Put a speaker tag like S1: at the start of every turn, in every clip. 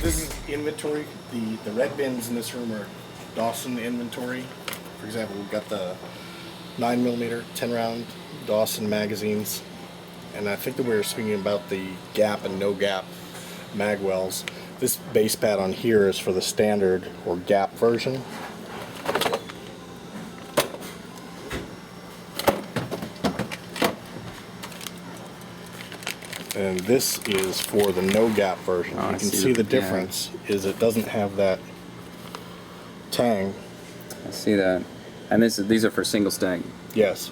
S1: this is inventory. The red bins in this room are Dawson inventory. For example, we've got the 9mm 10-round Dawson magazines, and I think that we were speaking about the gap and no gap Magwells. This base pad on here is for the standard or gap version. And this is for the no gap version. You can see the difference is it doesn't have that tang.
S2: I see that. And these are for single stack.
S1: Yes.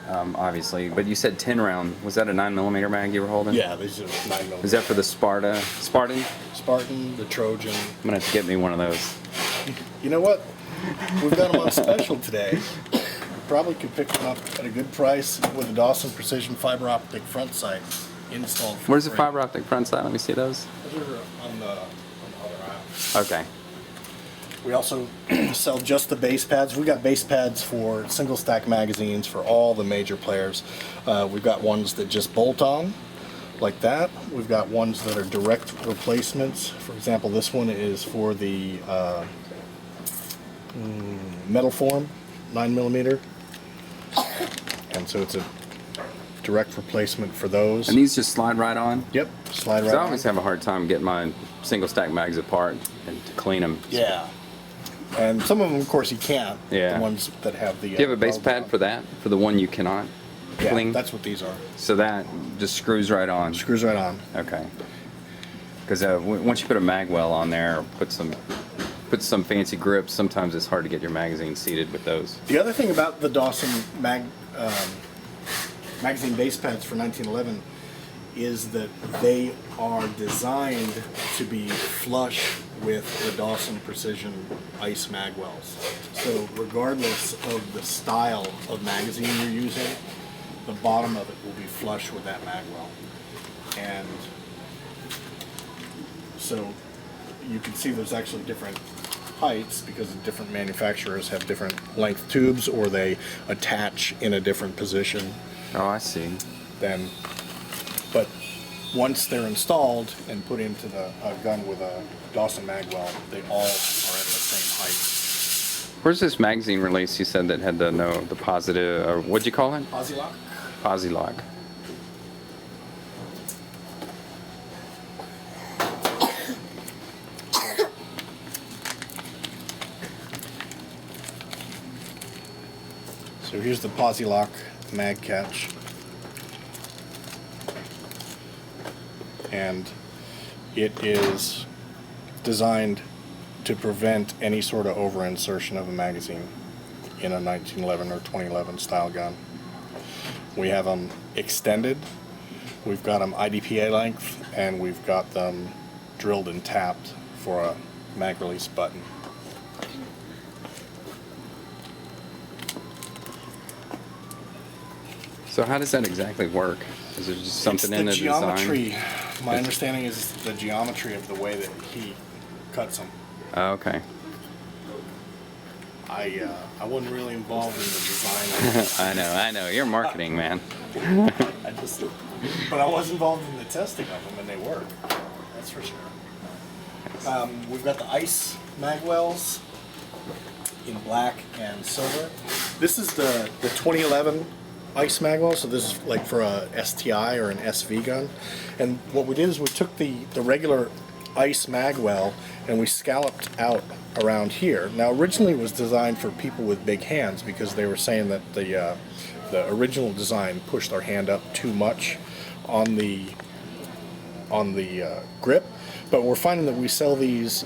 S2: Obviously, but you said 10 round. Was that a 9mm mag you were holding?
S1: Yeah, these are 9mm.
S2: Is that for the Spartan?
S1: Spartan, the Trojan.
S2: I'm gonna have to get me one of those.
S1: You know what? We've got them on special today. You probably could pick them up at a good price with a Dawson Precision fiber optic front sight installed.
S2: Where's the fiber optic front sight? Let me see those.
S1: Those are on the other aisle.
S2: Okay.
S1: We also sell just the base pads. We've got base pads for single stack magazines for all the major players. We've got ones that just bolt on, like that. We've got ones that are direct replacements. For example, this one is for the metal form, 9mm. And so it's a direct replacement for those.
S2: And these just slide right on?
S1: Yep, slide right on.
S2: I always have a hard time getting my single stack mags apart and to clean them.
S1: Yeah. And some of them, of course, you can't.
S2: Yeah.
S1: The ones that have the...
S2: Do you have a base pad for that? For the one you cannot clean?
S1: Yeah, that's what these are.
S2: So that just screws right on?
S1: Screws right on.
S2: Okay. Because once you put a magwell on there, or put some fancy grips, sometimes it's hard to get your magazine seated with those.
S1: The other thing about the Dawson magazine base pads for 1911 is that they are designed to be flush with the Dawson Precision Ice Magwells. So regardless of the style of magazine you're using, the bottom of it will be flush with that magwell. And so you can see there's actually different heights because different manufacturers have different length tubes, or they attach in a different position.
S2: Oh, I see.
S1: But once they're installed and put into the gun with a Dawson Magwell, they all are at the same height.
S2: Where's this magazine release you said that had the positive, or what'd you call it?
S1: Posi-lock?
S2: Posi-lock.
S1: So here's the Posi-lock mag catch. And it is designed to prevent any sort of over-insertion of a magazine in a 1911 or 2011 style gun. We have them extended, we've got them IDPA length, and we've got them drilled and tapped for a mag release button.
S2: So how does that exactly work? Is there just something in the
S1: geometry.
S2: design?
S1: My understanding is the geometry of the way that he cuts them.
S2: Oh, okay.
S1: I wasn't really involved in the design.
S2: I know. You're marketing, man.
S1: But I was involved in the testing of them, and they work. That's for sure. We've got the Ice Magwells in black and silver. This is the 2011 Ice Magwell, so this is like for a STI or an SV gun. And what we did is we took the regular Ice Magwell and we scalloped out around here. Now originally it was designed for people with big hands because they were saying that the original design pushed their hand up too much on the grip. But we're finding that we sell these,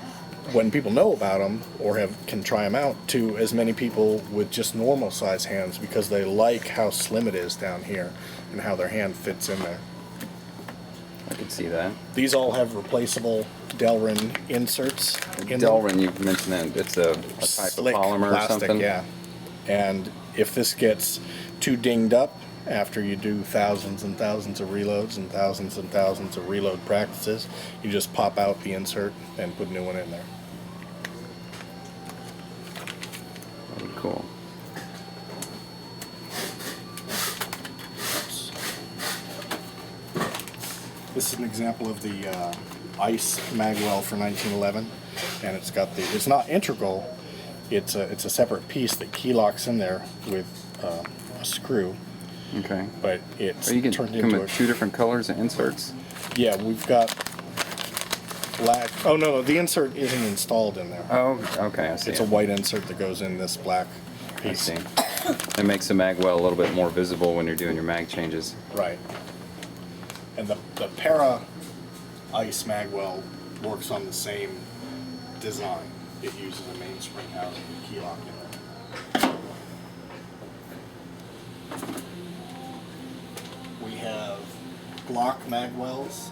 S1: when people know about them or can try them out, to as many people with just normal size hands because they like how slim it is down here and how their hand fits in there.
S2: I can see that.
S1: These all have replaceable Delrin inserts in
S2: Delrin,
S1: them.
S2: you've mentioned that it's a type
S1: Slick
S2: of polymer
S1: plastic,
S2: or something?
S1: Yeah. And if this gets too dinged up after you do thousands and thousands of reloads and thousands of reload practices, you just pop out the insert and put a new one in there.
S2: Very cool.
S1: This is an example of the ice magwell for 1911, and it's got it's not integral. It's a separate piece that key locks in there with a screw.
S2: Okay.
S1: But it's
S2: You can
S1: turned
S2: come
S1: into
S2: with two different colors of inserts.
S1: Yeah, we've got black. Oh no, the insert isn't installed in there.
S2: Oh, okay, I see.
S1: It's a white insert that goes in this black piece.
S2: I see. It makes the magwell a little bit more visible when you're doing your mag changes.
S1: Right. And the Para ice magwell works on the same design. It uses a mainspring housing and key lock in there. We have Glock magwells.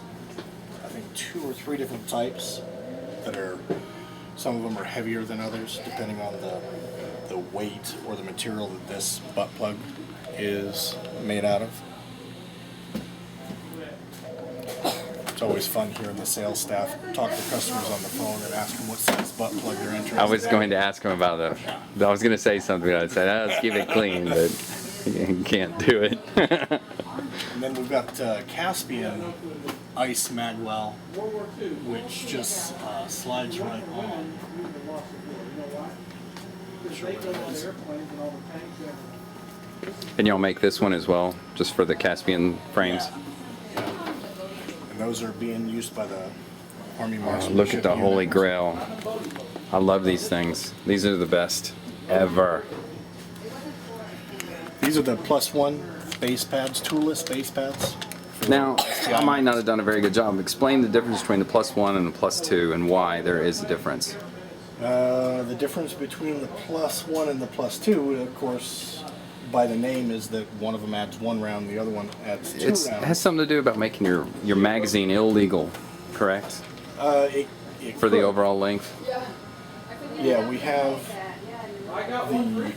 S1: I think 2 or 3 different types that are, some of them are heavier than others depending on the weight or the material that this butt plug is made out of. It's always fun hearing the sales staff talk to customers on the phone and ask them what size butt plug they're interested in.
S2: I was going to ask him about that. I was going to say something. I'd say, let's keep it clean, but you can't do it.
S1: And then we've got Caspian ice magwell, which just slides right on. Sure what it is.
S2: And y'all make this one as well, just for the Caspian frames?
S1: Yeah. And those are being used by the Army Marksmanship
S2: Look at the Holy
S1: Unit.
S2: Grail. I love these things. These are the best ever.
S1: These are the +1 base pads, toolless base pads.
S2: Now, I might not have done a very good job. Explain the difference between the +1 and the +2 and why there is a difference.
S1: The difference between the +1 and the +2, of course, by the name, is that one of them adds 1 round, the other one adds 2 rounds.
S2: It has something to do about making your magazine illegal, correct?
S1: It
S2: For the
S1: could.
S2: overall length?
S1: Yeah, we have the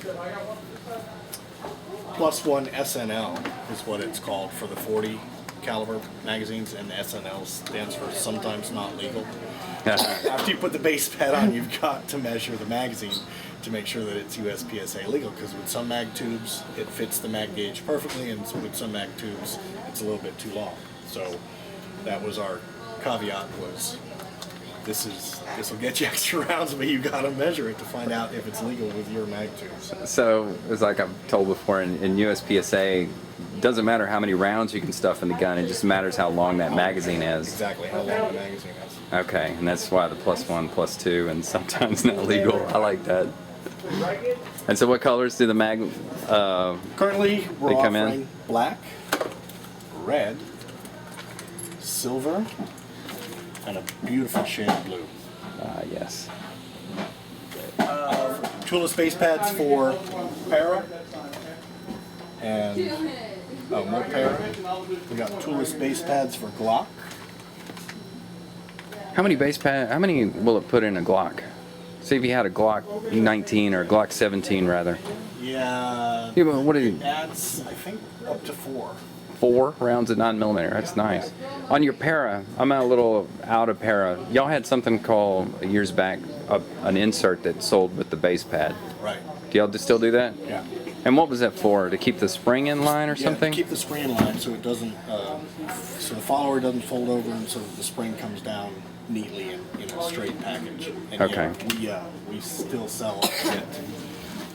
S1: +1 SNL is what it's called for the 40 caliber magazines, and SNL stands for sometimes not legal. After you put the base pad on, you've got to measure the magazine to make sure that it's USPSA legal, because with some mag tubes it fits the mag gauge perfectly, and with some mag tubes it's a little bit too long. So that was our caveat, was this will get you extra rounds, but you got to measure it to find out if it's legal with your mag tubes.
S2: So, it's like I've told before, in USPSA, it doesn't matter how many rounds you can stuff in the gun, it just matters how long that magazine is.
S1: Exactly how long the magazine is.
S2: Okay, and that's why the +1, +2, and sometimes not legal. I like that. And so what colors do the mag...
S1: Currently, we're
S2: They come in?
S1: offering black, red, silver, and a beautiful shade of blue.
S2: yes.
S1: Toolless base pads for Para, and more Para. We got toolless base pads for Glock.
S2: How many will it put in a Glock? Say if you had a Glock 19 or a Glock 17 rather.
S1: Yeah.
S2: Yeah, but what is it?
S1: Adds, I think, up to 4.
S2: 4 rounds of 9mm. That's nice. On your Para, I'm a little out of Para. Y'all had something called years back an insert that sold with the base pad.
S1: Right.
S2: Do y'all still do that?
S1: Yeah.
S2: And what was that for? To keep the spring in line or something?
S1: Yeah, keep the spring in line so it doesn't, so the follower doesn't fold over, and so the spring comes down neatly in a straight package. And
S2: Okay.
S1: Yeah, we still sell it.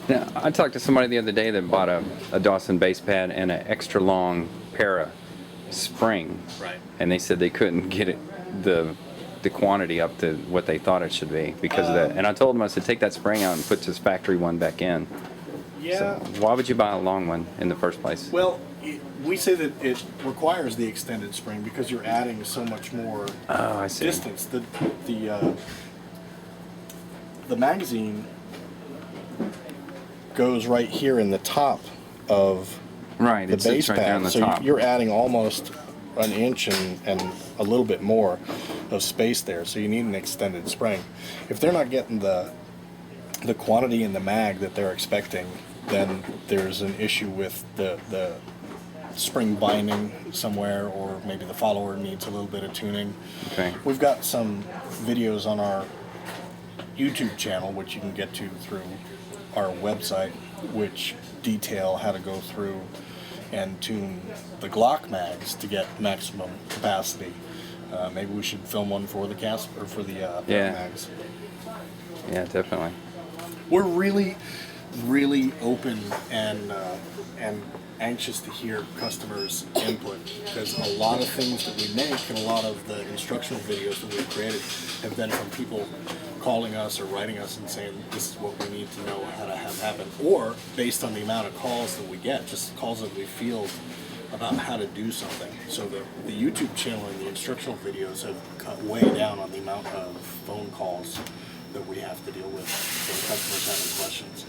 S2: Now, I talked to somebody the other day that bought a Dawson base pad and an extra long Para spring.
S1: Right.
S2: And they said they couldn't get it the quantity up to what they thought it should be because of that. And I told them, I said, take that spring out and put this factory one back in.
S1: Yeah.
S2: So why would you buy a long one in the first place?
S1: Well, we say that it requires the extended spring because you're adding so much more
S2: I see.
S1: distance. The magazine goes right here in the top of
S2: Right,
S1: the
S2: it sits
S1: base
S2: right there
S1: pad,
S2: on the
S1: so
S2: top.
S1: you're adding almost an inch and a little bit more of space there. So you need an extended spring. If they're not getting the quantity in the mag that they're expecting, then there's an issue with the spring binding somewhere, or maybe the follower needs a little bit of tuning.
S2: Okay.
S1: We've got some videos on our YouTube channel, which you can get to through our website, which detail how to go through and tune the Glock mags to get maximum capacity. Maybe we should film one for the cast or for the
S2: Yeah.
S1: mags.
S2: Yeah, definitely.
S1: We're really, really open and anxious to hear customers' input, because a lot of things that we make and a lot of the instructional videos that we've created have been from people calling us or writing us and saying this is what we need to know how to have happen, or based on the amount of calls that we get, just calls that we field about how to do something. So the YouTube channel and the instructional videos have cut way down on the amount of phone calls that we have to deal with from customers having questions.